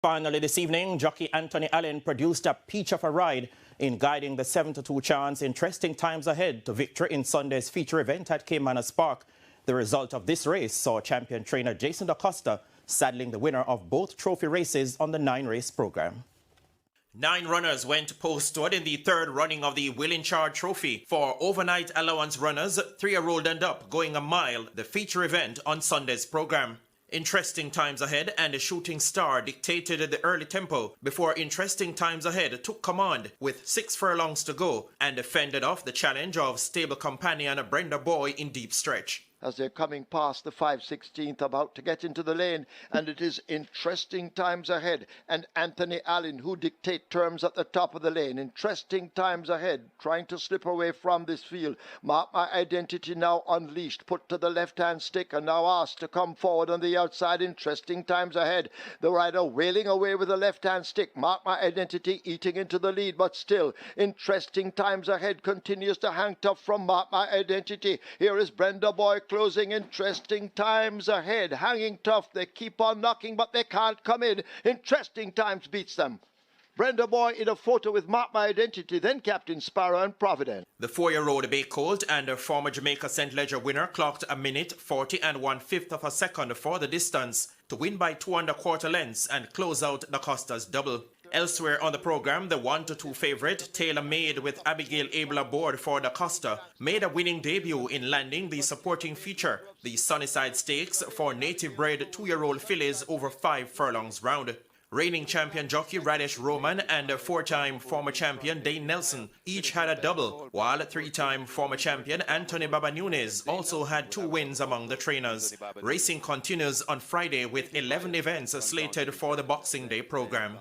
Finally this evening, jockey Anthony Allen produced a peach of a ride in guiding the 7-2 chance Interesting Times Ahead to victory in Sunday's feature event at Caymanas Park. The result of this race saw champion trainer Jason DaCosta saddling the winner of both trophy races on the 9-race program. 9 runners went postward in the third running of the Will in Charge Trophy. For overnight allowance runners, 3 rolled and up going a mile, the feature event on Sunday's program. Interesting Times Ahead and a Shooting Star dictated the early tempo before Interesting Times Ahead took command with 6 furlongs to go and fended off the challenge of stable companion Brenda Boy in deep stretch. As they're coming past the 5/16th, about to get into the lane, and it is Interesting Times Ahead and Anthony Allen who dictate terms at the top of the lane. Interesting Times Ahead trying to slip away from this field. Mark My Identity now unleashed, put to the left-hand stick and now asked to come forward on the outside. Interesting Times Ahead, the rider wailing away with the left-hand stick. Mark My Identity eating into the lead, but still Interesting Times Ahead continues to hang tough from Mark My Identity. Here is Brenda Boy closing. Interesting Times Ahead, hanging tough. They keep on knocking, but they can't come in. Interesting Times beats them. Brenda Boy in a photo with Mark My Identity, then Captain Sparrow and Providence. The 4-year-old Bay Colt and a former Jamaica St. Leger winner clocked a minute 40 1/5 of a second for the distance to win by 2 1/4 lengths and close out DaCosta's double. Elsewhere on the program, the 1-2 favorite, Tailor Made with Abigail Abel aboard for DaCosta, made a winning debut in landing the supporting feature, the Sunnyside Stakes for native-bred 2-year-old fillies over 5 furlongs round. Reigning champion jockey Radesh Roman and a 4-time former champion Dane Nelson each had a double, while 3-time former champion Anthony Baba Nunes also had 2 wins among the trainers. Racing continues on Friday with 11 events slated for the Boxing Day program.